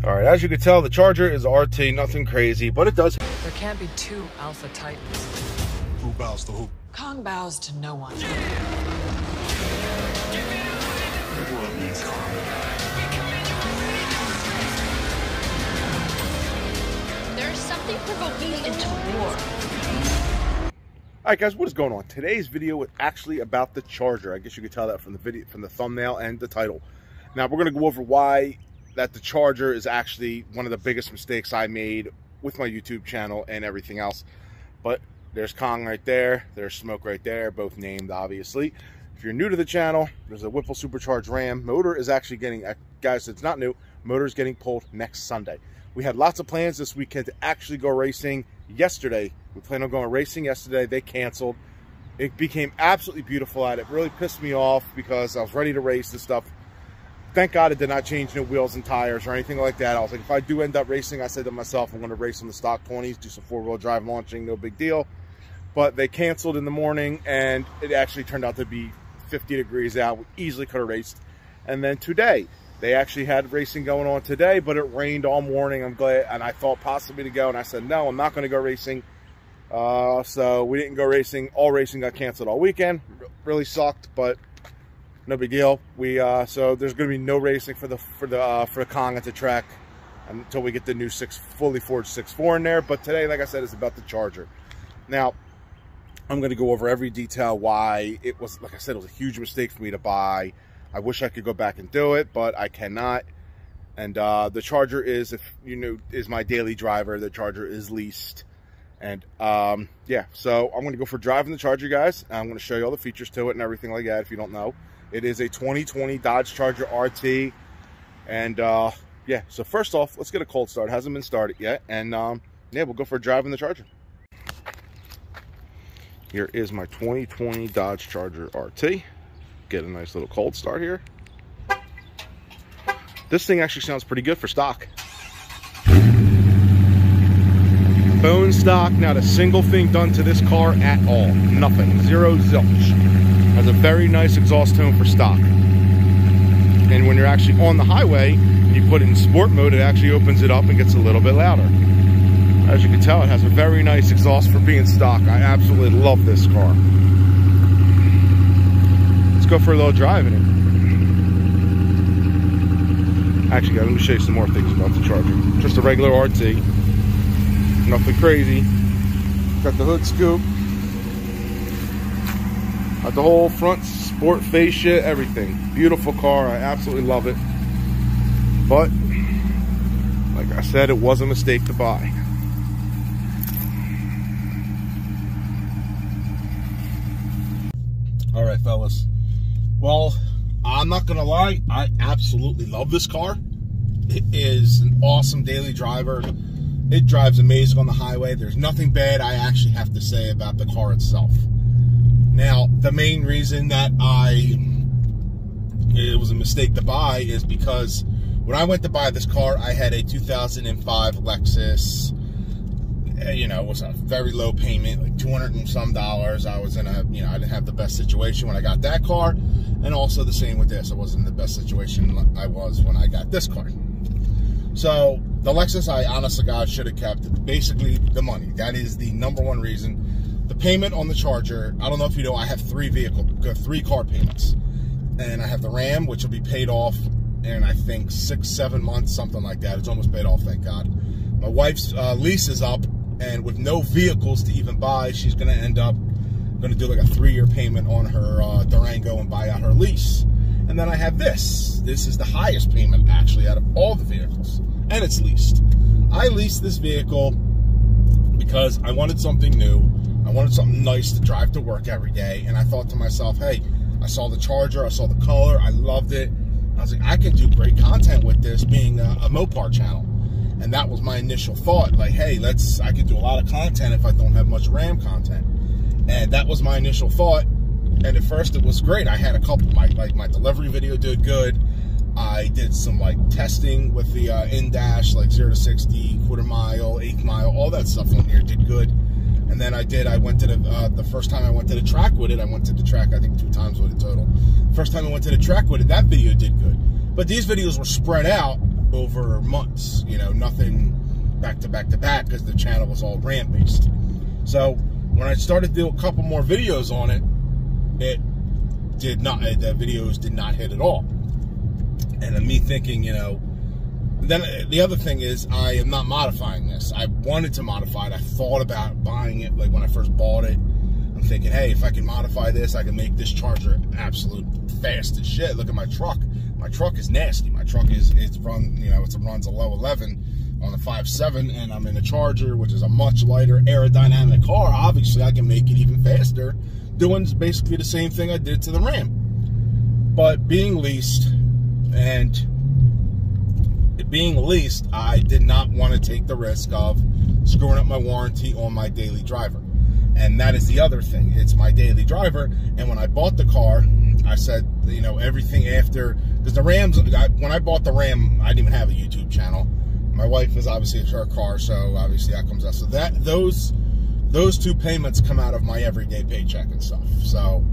All right, as you can tell, the Charger is RT, nothing crazy, but it does. There can't be two Alpha Titans. Who bows to who? Kong bows to no one. There's something provoking into war. All right, guys, what is going on? Today's video is actually about the Charger. I guess you could tell that from the video, from the thumbnail and the title. Now, we're going to go over why that the Charger is actually one of the biggest mistakes I made with my YouTube channel and everything else. But there's Kong right there, there's Smoke right there, both named, obviously. If you're new to the channel, there's a Whipple supercharged Ram. Motor is actually getting, guys, it's not new, motor is getting pulled next Sunday. We had lots of plans this weekend to actually go racing yesterday. We planned on going racing yesterday. They canceled. It became absolutely beautiful out. It really pissed me off because I was ready to race and stuff. Thank God it did not change no wheels and tires or anything like that. I was like, if I do end up racing, I said to myself, I'm going to race on the stock 20s, do some four-wheel drive launching, no big deal. But they canceled in the morning, and it actually turned out to be 50 degrees out. We easily could have raced. And then today, they actually had racing going on today, but it rained all morning. I'm glad, and I thought possibly to go, and I said, no, I'm not going to go racing. So we didn't go racing. All racing got canceled all weekend. Really sucked, but no big deal. So there's going to be no racing for the Kong at the track until we get the new fully forged 6.4 in there. But today, like I said, is about the Charger. Now, I'm going to go over every detail why it was, like I said, it was a huge mistake for me to buy. I wish I could go back and do it, but I cannot. And the Charger is, if you know, is my daily driver. The Charger is leased. And yeah, so I'm going to go for driving the Charger, guys. I'm going to show you all the features to it and everything like that if you don't know. It is a 2020 Dodge Charger RT. And yeah, so first off, let's get a cold start. It hasn't been started yet. And yeah, we'll go for driving the Charger. Here is my 2020 Dodge Charger RT. Get a nice little cold start here. This thing actually sounds pretty good for stock. Bone stock, not a single thing done to this car at all. Nothing, zero zilch. Has a very nice exhaust tone for stock. And when you're actually on the highway, and you put it in sport mode, it actually opens it up and gets a little bit louder. As you can tell, it has a very nice exhaust for being stock. I absolutely love this car. Let's go for a little drive in it. Actually, guys, let me show you some more things about the Charger. Just a regular RT. Nothing crazy. Got the hood scoop. Got the whole front sport fascia, everything. Beautiful car. I absolutely love it. But, like I said, it was a mistake to buy. All right, fellas. Well, I'm not gonna lie, I absolutely love this car. It is an awesome daily driver. It drives amazing on the highway. There's nothing bad I actually have to say about the car itself. Now, the main reason that it was a mistake to buy is because when I went to buy this car, I had a 2005 Lexus. You know, it was a very low payment, like $200 and some. I was in a, you know, I didn't have the best situation when I got that car. And also the same with this. I wasn't in the best situation I was when I got this car. So the Lexus, I honestly, God, should have kept basically the money. That is the number1 reason. The payment on the Charger, I don't know if you know, I have three car payments. And I have the Ram, which will be paid off in, I think, 6-7 months, something like that. It's almost paid off, thank God. My wife's lease is up, and with no vehicles to even buy, she's going to end up going to do like a 3-year payment on her Durango and buy out her lease. And then I have this. This is the highest payment, actually, out of all the vehicles. And it's leased. I leased this vehicle because I wanted something new. I wanted something nice to drive to work every day. And I thought to myself, hey, I saw the Charger, I saw the color, I loved it. I was like, I can do great content with this, being a Mopar channel. And that was my initial thought, like, hey, I could do a lot of content if I don't have much Ram content. And that was my initial thought. And at first it was great. I had a couple, my delivery video did good. I did some like testing with the in-dash, like 0 to 60, quarter mile, 1/8 mile, all that stuff on here did good. And then I went to the first time I went to the track with it, I went to the track, I think 2 times with it total. First time I went to the track with it, that video did good. But these videos were spread out over months, you know, nothing back to back to back, because the channel was all RAM based. So when I started to do a couple more videos on it, the videos did not hit at all. And then me thinking, you know, then the other thing is, I am not modifying this. I wanted to modify it. I thought about buying it, like when I first bought it. I'm thinking, hey, if I can modify this, I can make this charger absolute fast as shit. Look at my truck. My truck is nasty. My truck runs a low 11 on the 5.7, and I'm in a Charger, which is a much lighter aerodynamic car. Obviously, I can make it even faster, doing basically the same thing I did to the Ram. But being leased, I did not want to take the risk of screwing up my warranty on my daily driver. And that is the other thing. It's my daily driver. And when I bought the car, I said, you know, everything after, because the Rams, when I bought the Ram, I didn't even have a YouTube channel. My wife is obviously her car, so obviously that comes out. So those two payments come out of my everyday paycheck and stuff. So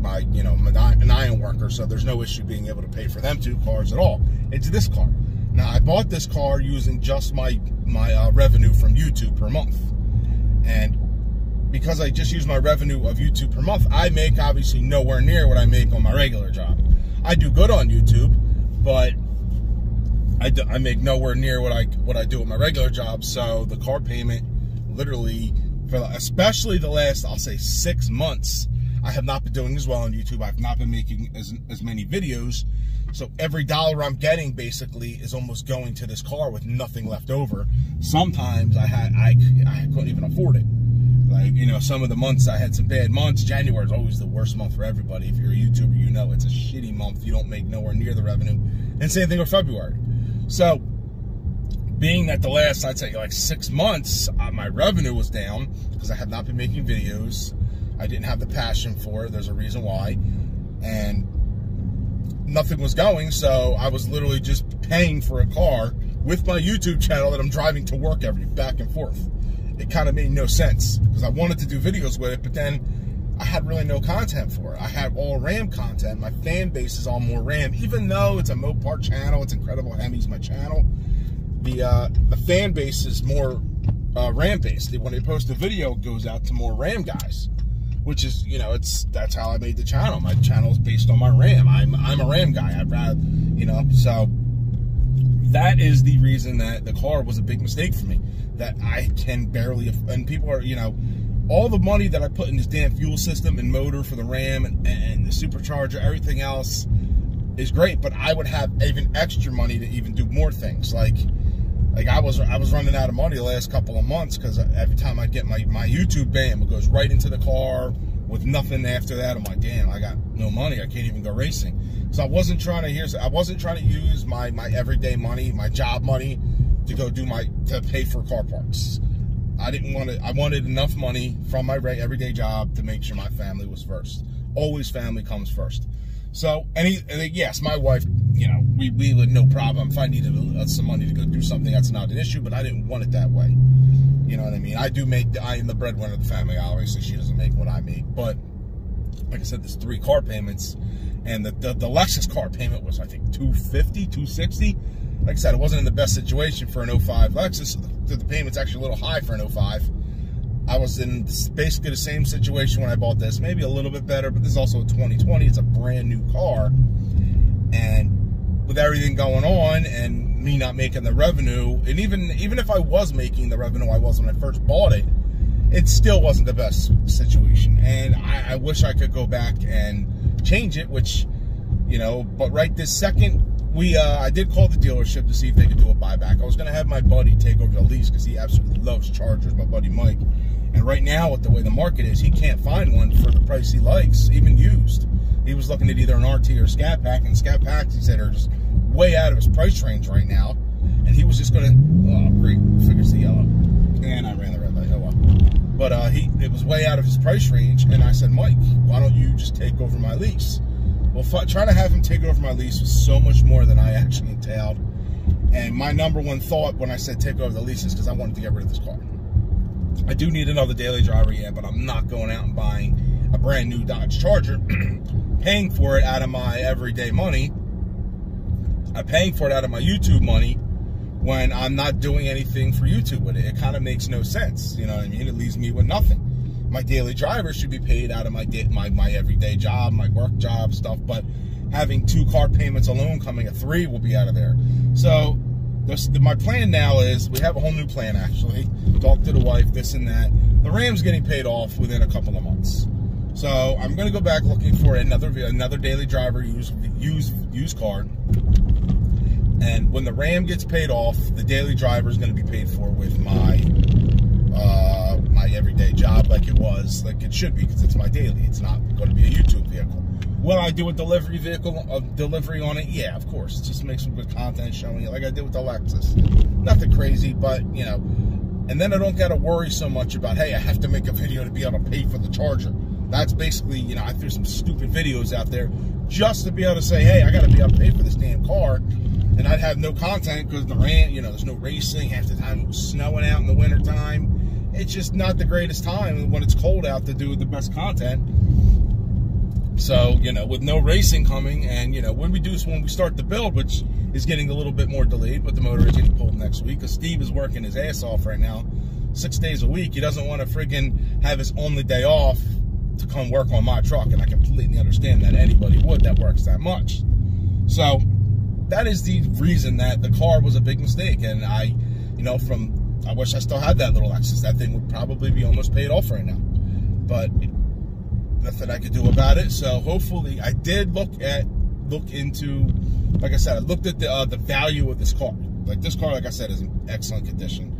an iron worker, so there's no issue being able to pay for them two cars at all. It's this car. Now, I bought this car using just my revenue from YouTube per month. And because I just use my revenue of YouTube per month, I make obviously nowhere near what I make on my regular job. I do good on YouTube, but I make nowhere near what I do with my regular job. So the car payment, literally, especially the last, I'll say 6 months, I have not been doing as well on YouTube. I've not been making as many videos. So every dollar I'm getting basically is almost going to this car with nothing left over. Sometimes I couldn't even afford it. Like, you know, some of the months I had some bad months. January is always the worst month for everybody. If you're a YouTuber, you know it's a shitty month. You don't make nowhere near the revenue. And same thing with February. So being that the last, I'd say like 6 months, my revenue was down because I have not been making videos. I didn't have the passion for it. There's a reason why. And nothing was going, so I was literally just paying for a car with my YouTube channel that I'm driving to work back and forth. It kind of made no sense because I wanted to do videos with it, but then I had really no content for it. I had all Ram content. My fan base is all more Ram, even though it's a Mopar channel. It's Incredible Hemi's my channel. The fan base is more Ram based. When they post a video, it goes out to more Ram guys, which is, you know, that's how I made the channel. My channel is based on my Ram. I'm a Ram guy. I'd rather, you know, so that is the reason that the car was a big mistake for me. That I can barely, and people are, you know, all the money that I put in this damn fuel system and motor for the Ram and the supercharger, everything else is great, but I would have even extra money to even do more things. Like I was running out of money the last couple of months because every time I get my YouTube, bam, it goes right into the car with nothing after that. I'm like, damn, I got no money. I can't even go racing. So I wasn't trying to use my everyday money, my job money, to go to pay for car parts. I wanted enough money from my everyday job to make sure my family was first. Always family comes first. So, yes, my wife, you know, we would no problem. If I needed some money to go do something, that's not an issue, but I didn't want it that way. You know what I mean? I am the breadwinner of the family. Obviously, she doesn't make what I make, but like I said, there's 3 car payments, and the Lexus car payment was, I think, $250, $260. Like I said, it wasn't in the best situation for an 05 Lexus. So the payment's actually a little high for an 05. I was in basically the same situation when I bought this. Maybe a little bit better, but this is also a 2020. It's a brand new car. And with everything going on and me not making the revenue, and even if I was making the revenue I was when I first bought it, it still wasn't the best situation. And I wish I could go back and change it, which, you know, but right this second, I did call the dealership to see if they could do a buyback. I was going to have my buddy take over the lease because he absolutely loves Chargers, my buddy Mike. And right now, with the way the market is, he can't find one for the price he likes, even used. He was looking at either an RT or a Scat Pack, and Scat Packs, he said, are just way out of his price range right now. And he was just going to, oh, great, figures the yellow. And I ran the red light, oh well. But it was way out of his price range, and I said, Mike, why don't you just take over my lease? Well, trying to have him take over my lease was so much more than I actually entailed. And my number one thought when I said take over the lease is because I wanted to get rid of this car. I do need another daily driver, yeah, but I'm not going out and buying a brand new Dodge Charger, paying for it out of my everyday money. I'm paying for it out of my YouTube money when I'm not doing anything for YouTube with it. It kind of makes no sense. You know what I mean? It leaves me with nothing. My daily driver should be paid out of my everyday job, my work job stuff, but having 2 car payments alone coming at 3 will be out of there. So my plan now is, we have a whole new plan actually. Talk to the wife, this and that. The Ram's getting paid off within a couple of months. So I'm going to go back looking for another daily driver used car. And when the Ram gets paid off, the daily driver is going to be paid for with my everyday job, like it should be, because it's my daily. It's not going to be a YouTube vehicle. Will I do a delivery on it? Yeah, of course. Just make some good content showing it, like I did with the Lexus. Nothing crazy, but you know. And then I don't got to worry so much about, hey, I have to make a video to be able to pay for the charger. That's basically, you know, I threw some stupid videos out there just to be able to say, hey, I got to be able to pay for this damn car. And I'd have no content because the Ram, you know, there's no racing. Half the time it was snowing out in the wintertime. It's just not the greatest time when it's cold out to do the best content. So, you know, with no racing coming, and, you know, when we start the build, which is getting a little bit more delayed, but the motor is getting pulled next week, because Steve is working his ass off right now, 6 days a week. He doesn't want to friggin' have his only day off to come work on my truck, and I completely understand that anybody would that works that much. So that is the reason that the car was a big mistake. And I wish I still had that little Lexus. That thing would probably be almost paid off right now, but nothing I could do about it. So hopefully, I did look into, like I said, I looked at the value of this car. Like this car, like I said, is in excellent condition.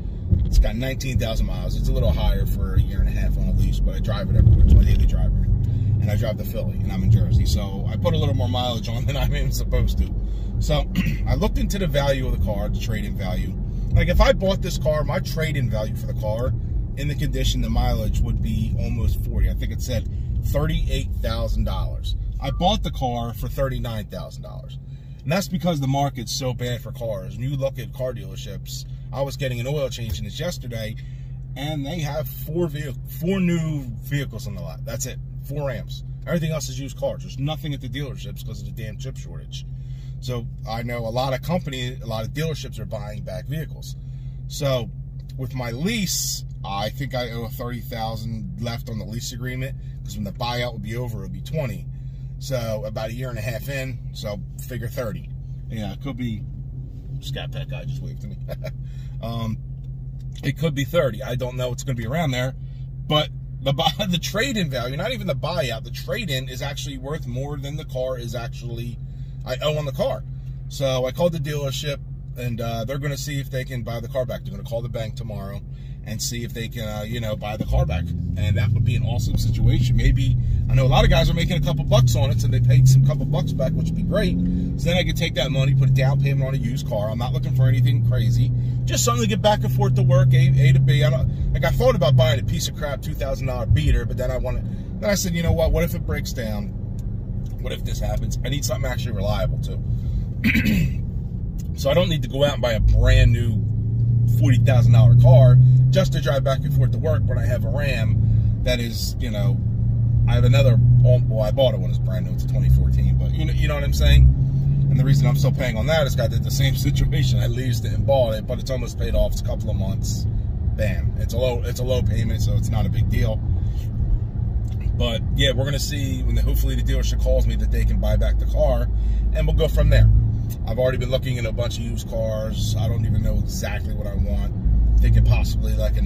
It's got 19,000 miles. It's a little higher for a year and a half on a lease, but I drive it everywhere. It's my daily driver, and I drive to Philly, and I'm in Jersey, so I put a little more mileage on than I'm even supposed to. So I looked into the value of the car, the trade-in value. Like if I bought this car, my trade-in value for the car, in the condition, the mileage would be almost 40. I think it said $38,000. I bought the car for $39,000. And that's because the market's so bad for cars. When you look at car dealerships, I was getting an oil change in this yesterday, and they have 4 new vehicles on the lot. That's it, 4 Rams. Everything else is used cars. There's nothing at the dealerships because of the damn chip shortage. So I know a lot of dealerships are buying back vehicles. So with my lease, I think I owe $30,000 left on the lease agreement, because when the buyout would be over, it would be 20. So about a year and a half in, so figure 30. Yeah, it could be. Scat Pack guy just waved to me. It could be 30. I don't know. It's going to be around there, but the trade-in value, not even the buyout, the trade-in is actually worth more than the car is actually I owe on the car. So I called the dealership, and they're going to see if they can buy the car back. They're going to call the bank tomorrow and see if they can, buy the car back. And that would be an awesome situation. Maybe, I know a lot of guys are making a couple bucks on it, so they paid some couple bucks back, which would be great. So then I could take that money, put a down payment on a used car. I'm not looking for anything crazy. Just something to get back and forth to work, A to B. I thought about buying a piece of crap $2,000 beater, but then I said, you know what if it breaks down? What if this happens? I need something actually reliable too. So I don't need to go out and buy a brand new $40,000 car just to drive back and forth to work when I have a Ram that is, I have another, well, I bought it when it was brand new. It's a 2014, but you know what I'm saying? And the reason I'm still paying on that is got the same situation. I leased it and bought it, but it's almost paid off. It's a couple of months. Bam. It's a low payment, so it's not a big deal. But yeah, we're gonna see when hopefully the dealership calls me that they can buy back the car, and we'll go from there. I've already been looking at a bunch of used cars. I don't even know exactly what I want. Thinking possibly like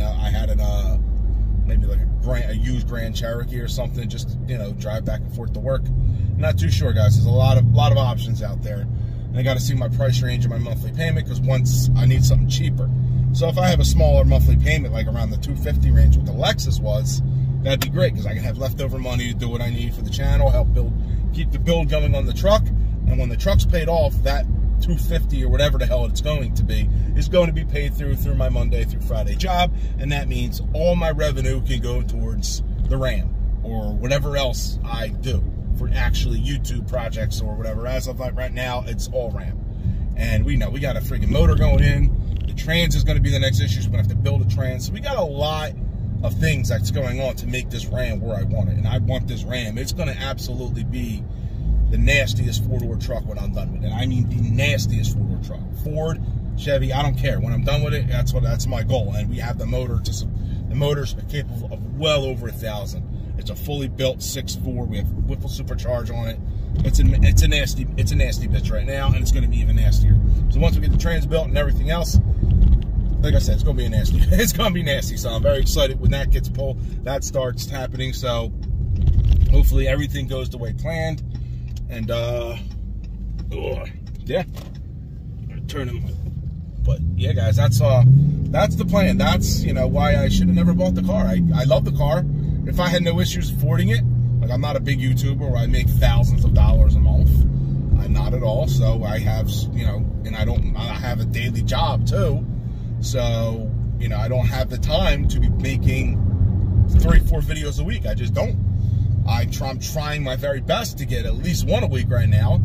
maybe like a used Grand Cherokee or something, just drive back and forth to work. Not too sure, guys. There's a lot of options out there, and I got to see my price range and my monthly payment, because once I need something cheaper. So if I have a smaller monthly payment, like around the $250 range, what the Lexus was, that'd be great, because I can have leftover money to do what I need for the channel, help keep the build going on the truck, and when the truck's paid off, that $250 or whatever the hell it's going to be is going to be paid through my Monday through Friday job, and that means all my revenue can go towards the Ram or whatever else I do for actually YouTube projects or whatever. As of right now, it's all Ram, and we know we got a freaking motor going in. The trans is going to be the next issue, so we're going to have to build a trans. So we got a lot of things that's going on to make this Ram where I want it, and I want this Ram. It's going to absolutely be the nastiest four-door truck when I'm done with it. I mean the nastiest four-door truck. Ford, Chevy, I don't care. When I'm done with it, that's my goal. And we have the motor the motor's capable of well over 1,000. It's a fully built 6.4. We have Whipple supercharger on it. It's a nasty bitch right now, and it's going to be even nastier. So once we get the trans built and everything else, like I said, it's going to be nasty. It's going to be nasty. So I'm very excited when that gets pulled. That starts happening. So hopefully everything goes the way planned. And yeah, turn them. But yeah, guys, that's the plan. That's, you know, why I should have never bought the car. I love the car. If I had no issues affording it, like, I'm not a big YouTuber where I make thousands of dollars a month. I'm not at all. So I have, you know, and I have a daily job too. So, you know, I don't have the time to be making 3-4 videos a week. I just don't. I'm trying my very best to get at least one a week right now.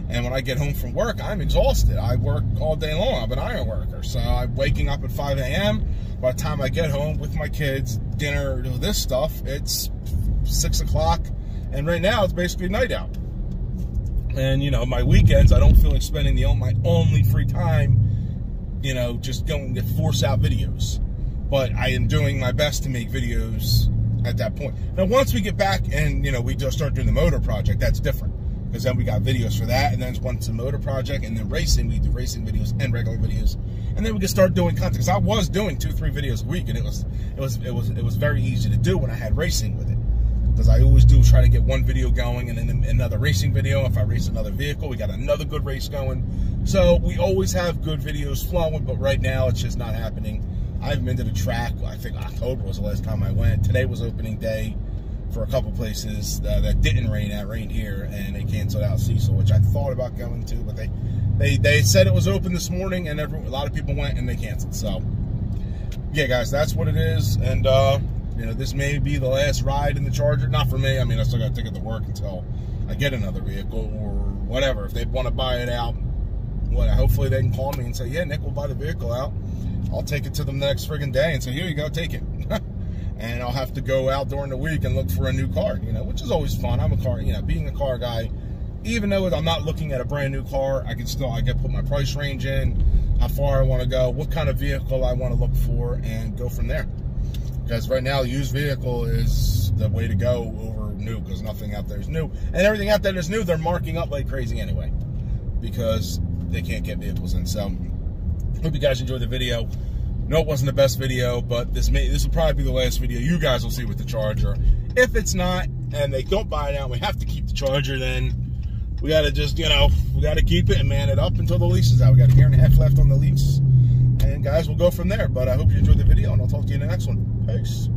And when I get home from work, I'm exhausted. I work all day long. I'm an iron worker. So I'm waking up at 5 a.m. By the time I get home with my kids, dinner, this stuff, it's 6 o'clock. And right now, it's basically night out. And, you know, my weekends, I don't feel like spending my only free time, you know, just going to force out videos. But I am doing my best to make videos at that point. Now, once we get back and, you know, we just start doing the motor project, that's different. Because then we got videos for that, and then once the motor project, and then racing, we do racing videos and regular videos, and then we can start doing content. Because I was doing 2-3 videos a week, and it was very easy to do when I had racing with it. Because I always do try to get one video going, and then another racing video. If I race another vehicle, we got another good race going. So we always have good videos flowing, but right now it's just not happening. I haven't been to the track. I think October was the last time I went. Today was opening day for a couple places that didn't rain. That rained here, and they canceled out Cecil, which I thought about going to, but they said it was open this morning, and a lot of people went and they canceled. So yeah, guys, that's what it is. And you know, this may be the last ride in the Charger. Not for me. I mean, I still got to take it to work until I get another vehicle or whatever. If they want to buy it out, hopefully they can call me and say, yeah, Nick, we'll buy the vehicle out. I'll take it to them the next friggin' day and say, here you go, take it. And I'll have to go out during the week and look for a new car, you know, which is always fun. I'm a car, you know, being a car guy, even though I'm not looking at a brand new car, I can put my price range in, how far I want to go, what kind of vehicle I want to look for, and go from there. Because right now, used vehicle is the way to go over new, because nothing out there is new. And everything out there that's new, they're marking up like crazy anyway, because they can't get vehicles in. So, hope you guys enjoyed the video. No, it wasn't the best video, but this will probably be the last video you guys will see with the Charger. If it's not, and they don't buy it out, we have to keep the Charger, then we got to just, you know, we got to keep it and man it up until the lease is out. We got a year and a half left on the lease. And guys, we'll go from there. But I hope you enjoyed the video, and I'll talk to you in the next one. Peace.